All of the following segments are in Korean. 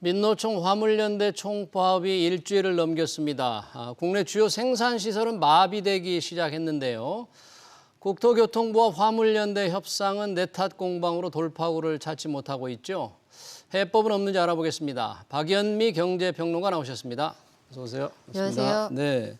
민노총 화물연대 총파업이 일주일을 넘겼습니다. 국내 주요 생산시설은 마비되기 시작했는데요. 국토교통부와 화물연대 협상은 내탓 공방으로 돌파구를 찾지 못하고 있죠. 해법은 없는지 알아보겠습니다. 박연미 경제평론가 나오셨습니다. 어서 오세요. 안녕하세요. 네,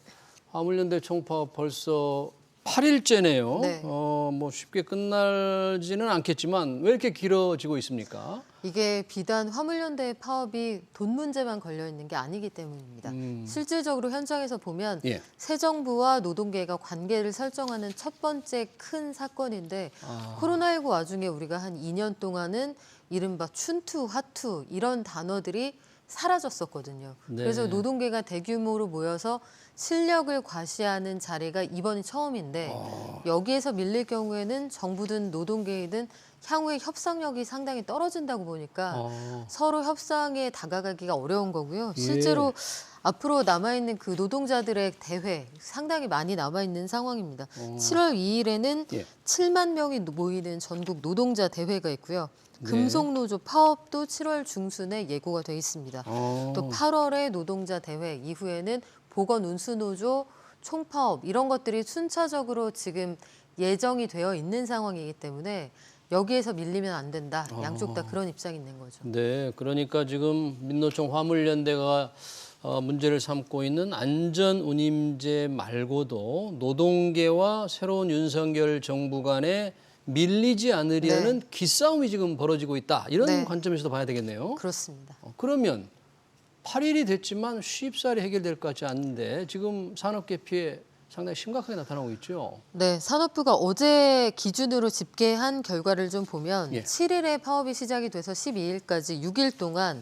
화물연대 총파업 벌써 8일째네요. 네. 뭐 쉽게 끝나지는 않겠지만 왜 이렇게 길어지고 있습니까? 이게 비단 화물연대 파업이 돈 문제만 걸려 있는 게 아니기 때문입니다. 실질적으로 현장에서 보면 예. 새 정부와 노동계가 관계를 설정하는 첫 번째 큰 사건인데 코로나19 와중에 우리가 한 2년 동안은 이른바 춘투, 화투 이런 단어들이 사라졌었거든요. 네. 그래서 노동계가 대규모로 모여서 실력을 과시하는 자리가 이번이 처음인데 여기에서 밀릴 경우에는 정부든 노동계이든 향후에 협상력이 상당히 떨어진다고 보니까 서로 협상에 다가가기가 어려운 거고요. 실제로 앞으로 남아있는 그 노동자들의 대회 상당히 많이 남아있는 상황입니다. 7월 2일에는 예. 7만 명이 모이는 전국 노동자 대회가 있고요. 금속노조 파업도 7월 중순에 예고가 돼 있습니다. 또 8월에 노동자 대회 이후에는 보건운수노조 총파업 이런 것들이 순차적으로 지금 예정이 되어 있는 상황이기 때문에 여기에서 밀리면 안 된다. 양쪽 다 그런 입장이 있는 거죠. 네, 그러니까 지금 민노총 화물연대가 문제를 삼고 있는 안전운임제 말고도 노동계와 새로운 윤석열 정부 간에 밀리지 않으려는 기싸움이 지금 벌어지고 있다. 이런 관점에서도 봐야 되겠네요. 그렇습니다. 그러면 8일이 됐지만 쉽사리 해결될 것 같지 않은데 지금 산업계 피해 상당히 심각하게 나타나고 있죠. 네, 산업부가 어제 기준으로 집계한 결과를 좀 보면 7일에 파업이 시작이 돼서 12일까지 6일 동안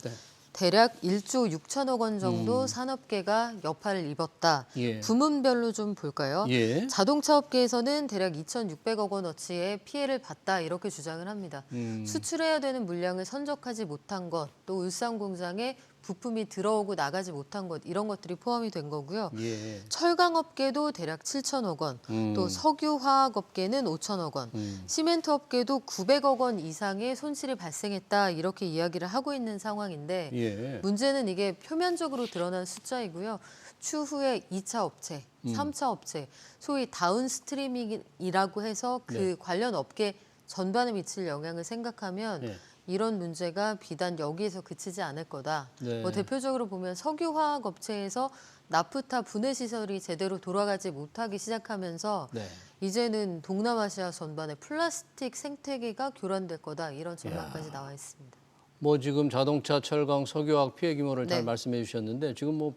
대략 1조 6천억 원 정도 산업계가 여파를 입었다. 부문별로 좀 볼까요? 자동차 업계에서는 대략 2,600억 원어치의 피해를 봤다 이렇게 주장을 합니다. 수출해야 되는 물량을 선적하지 못한 것, 또 울산공장에 부품이 들어오고 나가지 못한 것 이런 것들이 포함이 된 거고요. 철강업계도 대략 7천억 원, 또 석유화학업계는 5천억 원, 시멘트업계도 900억 원 이상의 손실이 발생했다 이렇게 이야기를 하고 있는 상황인데 문제는 이게 표면적으로 드러난 숫자이고요. 추후에 2차 업체, 3차 업체, 소위 다운스트리밍이라고 해서 그 관련 업계 전반에 미칠 영향을 생각하면 이런 문제가 비단 여기에서 그치지 않을 거다. 뭐 대표적으로 보면 석유화학 업체에서 나프타 분해 시설이 제대로 돌아가지 못하기 시작하면서 이제는 동남아시아 전반에 플라스틱 생태계가 교란될 거다. 이런 전망까지 나와 있습니다. 뭐 지금 자동차, 철강, 석유화학 피해 규모를 잘 말씀해 주셨는데 지금 뭐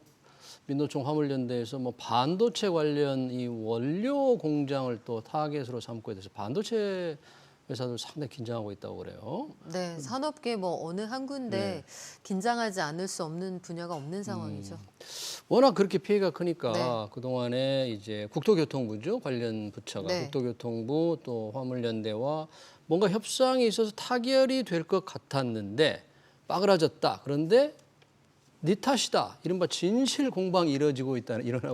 민노총 화물연대에서 뭐 반도체 관련 이 원료 공장을 또 타겟으로 삼고 있어서 반도체 회사들 상당히 긴장하고 있다고 그래요. 네, 산업계 뭐 어느 한 군데 긴장하지 않을 수 없는 분야가 없는 상황이죠. 워낙 그렇게 피해가 크니까 그동안에 이제 국토교통부죠. 관련 부처가 국토교통부 또 화물연대와 뭔가 협상이 있어서 타결이 될 것 같았는데 빠그라졌다. 그런데 네 탓이다. 이른바 진실 공방이 일어나고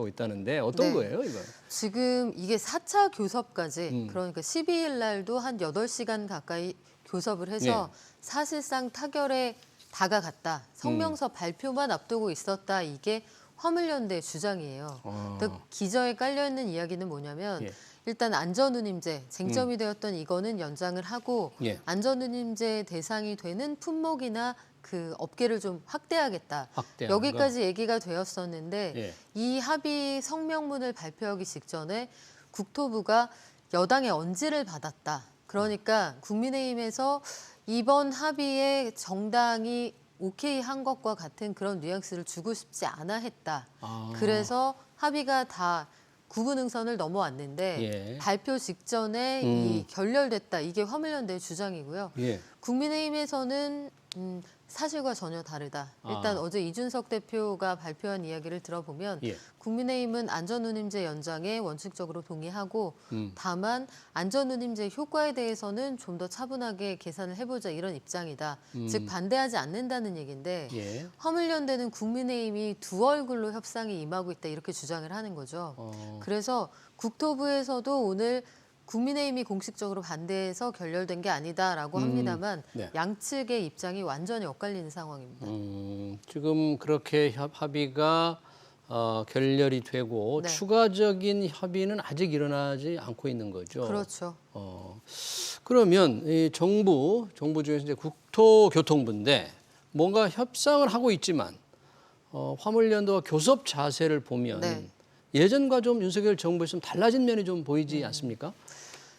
있다는데 어떤 거예요, 이거? 지금 이게 4차 교섭까지 그러니까 12일 날도 한 8시간 가까이 교섭을 해서 사실상 타결에 다가갔다. 성명서 발표만 앞두고 있었다. 이게 화물연대의 주장이에요. 기저에 깔려있는 이야기는 뭐냐면 일단 안전운임제, 쟁점이 되었던 이거는 연장을 하고 안전운임제 대상이 되는 품목이나 그 업계를 좀 확대하겠다. 여기까지 얘기가 되었었는데 이 합의 성명문을 발표하기 직전에 국토부가 여당의 언지를 받았다. 그러니까 국민의힘에서 이번 합의에 정당이 오케이 한 것과 같은 그런 뉘앙스를 주고 싶지 않아 했다. 그래서 합의가 다 구분응선을 넘어왔는데 발표 직전에 이 결렬됐다. 이게 화물연대의 주장이고요. 국민의힘에서는 사실과 전혀 다르다. 일단 어제 이준석 대표가 발표한 이야기를 들어보면 국민의힘은 안전운임제 연장에 원칙적으로 동의하고 다만 안전운임제 효과에 대해서는 좀 더 차분하게 계산을 해보자 이런 입장이다. 즉 반대하지 않는다는 얘기인데 화물연대는 국민의힘이 두 얼굴로 협상에 임하고 있다 이렇게 주장을 하는 거죠. 그래서 국토부에서도 오늘 국민의힘이 공식적으로 반대해서 결렬된 게 아니다라고 합니다만 네. 양측의 입장이 완전히 엇갈리는 상황입니다. 지금 그렇게 합의가 결렬이 되고 네. 추가적인 협의는 아직 일어나지 않고 있는 거죠. 그렇죠. 그러면 이 정부 중에서 이제 국토교통부인데 뭔가 협상을 하고 있지만 화물연대와 교섭 자세를 보면 네. 예전과 좀 윤석열 정부에서 좀 달라진 면이 좀 보이지 않습니까?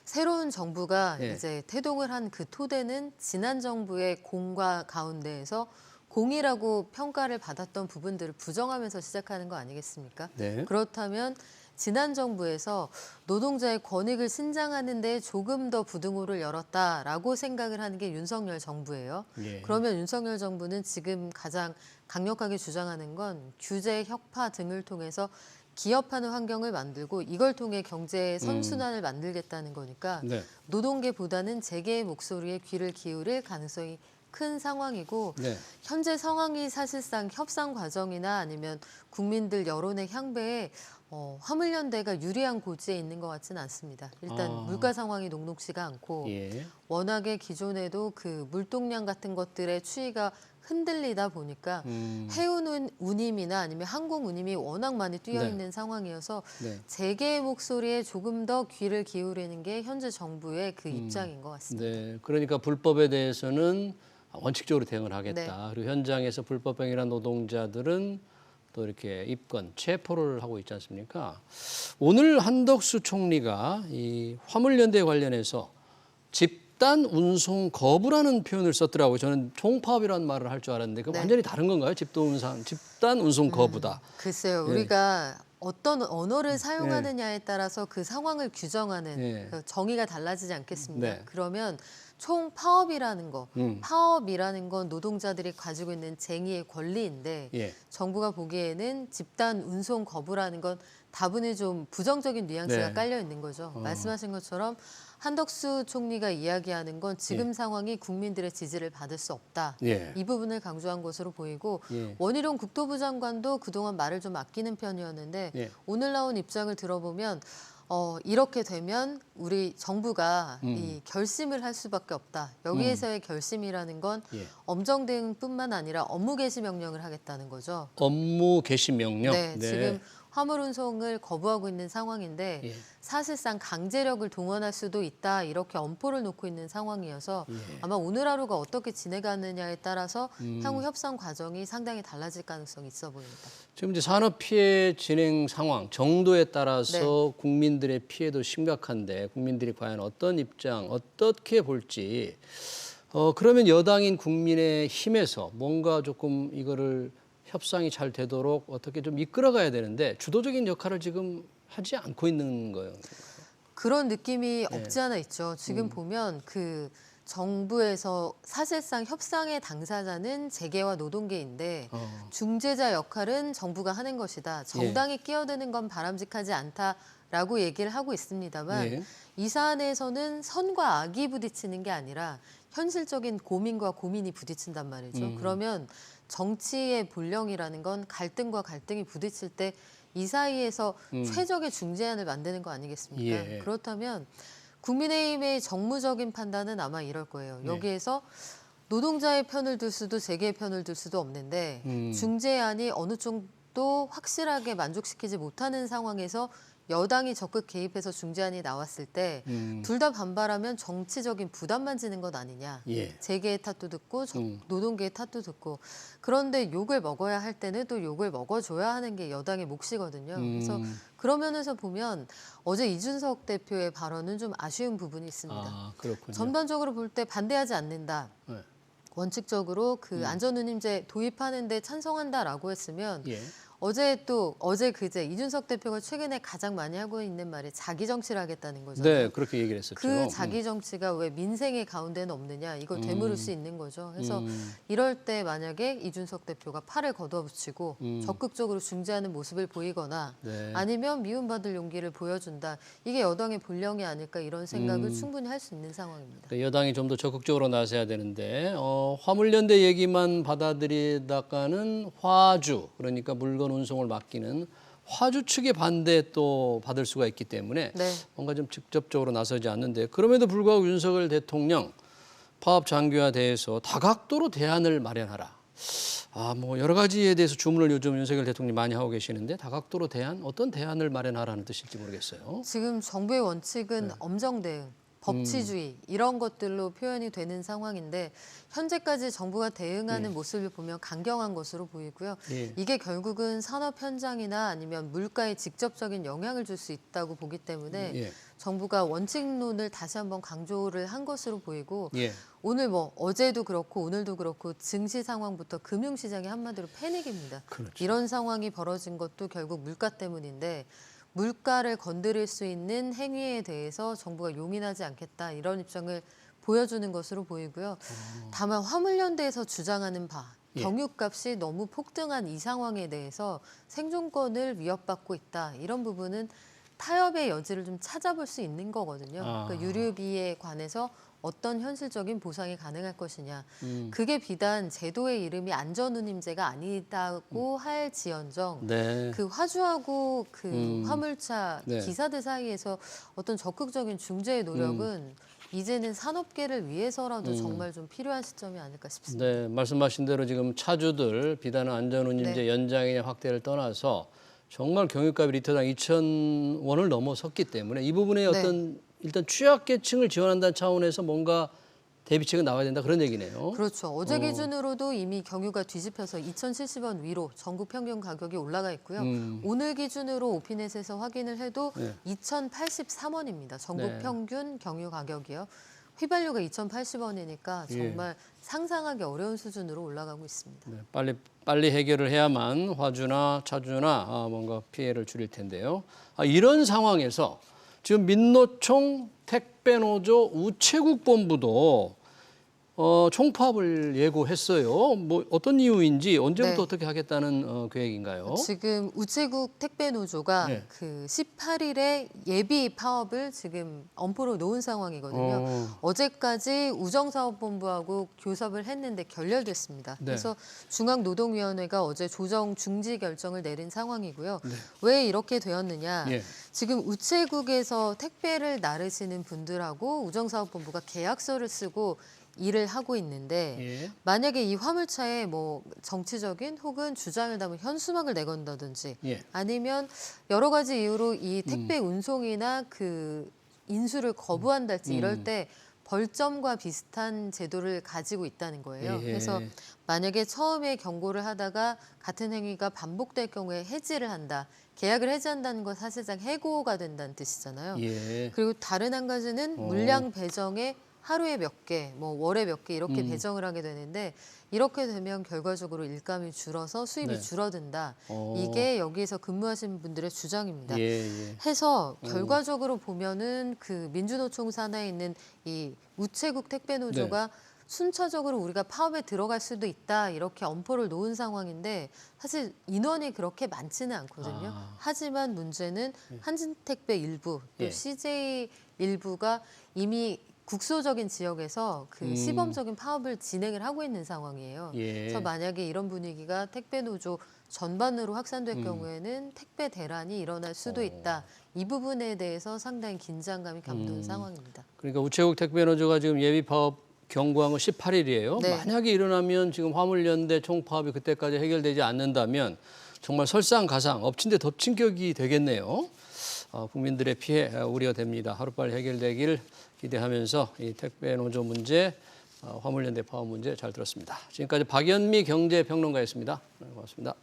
새로운 정부가 예. 이제 태동을 한 그 토대는 지난 정부의 공과 가운데에서 공이라고 평가를 받았던 부분들을 부정하면서 시작하는 거 아니겠습니까? 네. 그렇다면 지난 정부에서 노동자의 권익을 신장하는 데 조금 더 부등호를 열었다라고 생각을 하는 게 윤석열 정부예요. 예. 그러면 윤석열 정부는 지금 가장 강력하게 주장하는 건 규제, 혁파 등을 통해서 기업하는 환경을 만들고 이걸 통해 경제 선순환을 만들겠다는 거니까 네. 노동계보다는 재계의 목소리에 귀를 기울일 가능성이 큰 상황이고 네. 현재 상황이 사실상 협상 과정이나 아니면 국민들 여론의 향배에 화물연대가 유리한 고지에 있는 것 같지는 않습니다. 일단 물가 상황이 녹록지가 않고 예. 워낙에 기존에도 그 물동량 같은 것들의 추이가 흔들리다 보니까 해운 운임이나 아니면 항공 운임이 워낙 많이 뛰어 있는 상황이어서 네. 재계의 목소리에 조금 더 귀를 기울이는 게 현재 정부의 그 입장인 것 같습니다. 네. 그러니까 불법에 대해서는 원칙적으로 대응을 하겠다. 네. 그리고 현장에서 불법 행위한 노동자들은 또 이렇게 입건, 체포를 하고 있지 않습니까? 오늘 한덕수 총리가 이 화물연대 관련해서 집단 운송 거부라는 표현을 썼더라고요. 저는 총파업이라는 말을 할 줄 알았는데 그 네. 완전히 다른 건가요? 집단 운송 거부다. 글쎄요, 예. 우리가 어떤 언어를 사용하느냐에 따라서 그 상황을 규정하는 예. 그 정의가 달라지지 않겠습니까? 네. 그러면 총파업이라는 거, 음. 파업이라는 건 노동자들이 가지고 있는 쟁의의 권리인데 예. 정부가 보기에는 집단 운송 거부라는 건 다분히 좀 부정적인 뉘앙스가 네. 깔려 있는 거죠. 말씀하신 것처럼 한덕수 총리가 이야기하는 건 지금 예. 상황이 국민들의 지지를 받을 수 없다. 예. 이 부분을 강조한 것으로 보이고 예. 원희룡 국토부 장관도 그동안 말을 좀 아끼는 편이었는데 예. 오늘 나온 입장을 들어보면 이렇게 되면 우리 정부가 이 결심을 할 수밖에 없다. 여기에서의 결심이라는 건 예. 엄정 대응뿐만 아니라 업무 개시 명령을 하겠다는 거죠. 업무 개시 명령. 네, 지금 화물 운송을 거부하고 있는 상황인데 예. 사실상 강제력을 동원할 수도 있다 이렇게 엄포를 놓고 있는 상황이어서 아마 오늘 하루가 어떻게 지내가느냐에 따라서 향후 협상 과정이 상당히 달라질 가능성이 있어 보입니다. 지금 이제 산업 피해 진행 상황 정도에 따라서 국민들의 피해도 심각한데 국민들이 과연 어떤 입장 어떻게 볼지 그러면 여당인 국민의힘에서 뭔가 조금 이거를 협상이 잘 되도록 어떻게 좀 이끌어가야 되는데 주도적인 역할을 지금 하지 않고 있는 거예요. 그런 느낌이 없지 않아 있죠. 지금 보면 그 정부에서 사실상 협상의 당사자는 재계와 노동계인데 중재자 역할은 정부가 하는 것이다. 정당이 끼어드는 건 바람직하지 않다라고 얘기를 하고 있습니다만 예. 이 사안에서는 선과 악이 부딪히는 게 아니라 현실적인 고민과 고민이 부딪힌단 말이죠. 그러면 정치의 본령이라는 건 갈등과 갈등이 부딪힐 때 이 사이에서 최적의 중재안을 만드는 거 아니겠습니까? 예. 그렇다면 국민의힘의 정무적인 판단은 아마 이럴 거예요. 여기에서 노동자의 편을 들 수도 재계의 편을 들 수도 없는데 중재안이 어느 정도 확실하게 만족시키지 못하는 상황에서 여당이 적극 개입해서 중재안이 나왔을 때 둘 다 반발하면 정치적인 부담만 지는 것 아니냐. 예. 재계의 탓도 듣고 노동계의 탓도 듣고 그런데 욕을 먹어야 할 때는 또 욕을 먹어줘야 하는 게 여당의 몫이거든요. 그래서 그런 면에서 보면 어제 이준석 대표의 발언은 좀 아쉬운 부분이 있습니다. 아, 그렇군요. 전반적으로 볼 때 반대하지 않는다. 네. 원칙적으로 그 안전운임제 도입하는 데 찬성한다라고 했으면 예. 어제 그제 이준석 대표가 최근에 가장 많이 하고 있는 말이 자기 정치를 하겠다는 거잖아요. 네, 그렇게 얘기를 했었죠. 그 자기 정치가 왜 민생의 가운데는 없느냐 이걸 되물을 수 있는 거죠. 그래서 이럴 때 만약에 이준석 대표가 팔을 걷어붙이고 적극적으로 중재하는 모습을 보이거나 네. 아니면 미움받을 용기를 보여준다. 이게 여당의 본령이 아닐까 이런 생각을 충분히 할 수 있는 상황입니다. 네, 여당이 좀 더 적극적으로 나서야 되는데 화물연대 얘기만 받아들이다가는 화주 그러니까 물건 운송을 맡기는 화주 측의 반대 또 받을 수가 있기 때문에 네. 뭔가 좀 직접적으로 나서지 않는데 그럼에도 불구하고 윤석열 대통령 파업 장기화에 대해서 다각도로 대안을 마련하라. 뭐 여러 가지에 대해서 주문을 요즘 윤석열 대통령이 많이 하고 계시는데 다각도로 대안, 어떤 대안을 마련하라는 뜻일지 모르겠어요. 지금 정부의 원칙은 엄정 대응, 법치주의 이런 것들로 표현이 되는 상황인데 현재까지 정부가 대응하는 모습을 보면 강경한 것으로 보이고요. 예. 이게 결국은 산업 현장이나 아니면 물가에 직접적인 영향을 줄 수 있다고 보기 때문에 예. 정부가 원칙론을 다시 한번 강조를 한 것으로 보이고 예. 오늘 뭐 어제도 그렇고 오늘도 그렇고 증시 상황부터 금융시장이 한마디로 패닉입니다. 그렇죠. 이런 상황이 벌어진 것도 결국 물가 때문인데 물가를 건드릴 수 있는 행위에 대해서 정부가 용인하지 않겠다 이런 입장을 보여주는 것으로 보이고요. 다만 화물연대에서 주장하는 바 예. 경유값이 너무 폭등한 이 상황에 대해서 생존권을 위협받고 있다 이런 부분은 타협의 여지를 좀 찾아볼 수 있는 거거든요. 그러니까 유류비에 관해서 어떤 현실적인 보상이 가능할 것이냐. 그게 비단 제도의 이름이 안전운임제가 아니다고 할지언정 네. 그 화주하고 그 화물차 네. 기사들 사이에서 어떤 적극적인 중재의 노력은 이제는 산업계를 위해서라도 정말 좀 필요한 시점이 아닐까 싶습니다. 네, 말씀하신 대로 지금 차주들 비단 안전운임제 네. 연장이냐 확대를 떠나서 정말 경유값이 리터당 2,000원을 넘어섰기 때문에 이 부분에 어떤 일단 취약계층을 지원한다는 차원에서 뭔가 대비책은 나와야 된다 그런 얘기네요. 그렇죠. 어제 기준으로도 이미 경유가 뒤집혀서 2,070원 위로 전국 평균 가격이 올라가 있고요. 오늘 기준으로 오피넷에서 확인을 해도 네. 2,083원입니다. 전국 네. 평균 경유 가격이요. 휘발유가 2,080원이니까 정말 상상하기 어려운 수준으로 올라가고 있습니다. 네, 빨리 해결을 해야만 화주나 차주나 뭔가 피해를 줄일 텐데요. 이런 상황에서 지금 민노총 택배노조 우체국 본부도 총파업을 예고했어요. 뭐 어떤 이유인지 언제부터 네. 어떻게 하겠다는 계획인가요? 지금 우체국 택배노조가 네. 그 18일에 예비 파업을 지금 엄포로 놓은 상황이거든요. 어제까지 우정사업본부하고 교섭을 했는데 결렬됐습니다. 네. 그래서 중앙노동위원회가 어제 조정 중지 결정을 내린 상황이고요. 네. 왜 이렇게 되었느냐? 예. 지금 우체국에서 택배를 나르시는 분들하고 우정사업본부가 계약서를 쓰고 일을 하고 있는데 예. 만약에 이 화물차에 뭐 정치적인 혹은 주장을 담은 현수막을 내건다든지 예. 아니면 여러 가지 이유로 이 택배 운송이나 그 인수를 거부한달지 이럴 때 벌점과 비슷한 제도를 가지고 있다는 거예요. 예. 그래서 만약에 처음에 경고를 하다가 같은 행위가 반복될 경우에 해지를 한다. 계약을 해지한다는 건 사실상 해고가 된다는 뜻이잖아요. 예. 그리고 다른 한 가지는 물량 배정에 하루에 몇 개, 뭐 월에 몇 개 이렇게 배정을 하게 되는데 이렇게 되면 결과적으로 일감이 줄어서 수입이 네. 줄어든다. 이게 여기에서 근무하시는 분들의 주장입니다. 예. 예. 해서 결과적으로 보면은 그 민주노총 산하에 있는 이 우체국 택배노조가 순차적으로 우리가 파업에 들어갈 수도 있다 이렇게 엄포를 놓은 상황인데 사실 인원이 그렇게 많지는 않거든요. 하지만 문제는 한진택배 일부 또 예. CJ 일부가 이미 국소적인 지역에서 그 시범적인 파업을 진행을 하고 있는 상황이에요. 예. 그래서 만약에 이런 분위기가 택배노조 전반으로 확산될 경우에는 택배 대란이 일어날 수도 있다. 이 부분에 대해서 상당히 긴장감이 감도는 상황입니다. 그러니까 우체국 택배노조가 지금 예비 파업 경고한 건 18일이에요. 네. 만약에 일어나면 지금 화물연대 총파업이 그때까지 해결되지 않는다면 정말 설상가상 엎친 데 덮친 격이 되겠네요. 국민들의 피해 우려됩니다. 하루빨리 해결되길 기대하면서 이 택배노조 문제, 화물연대 파업 문제 잘 들었습니다. 지금까지 박연미 경제평론가였습니다. 고맙습니다.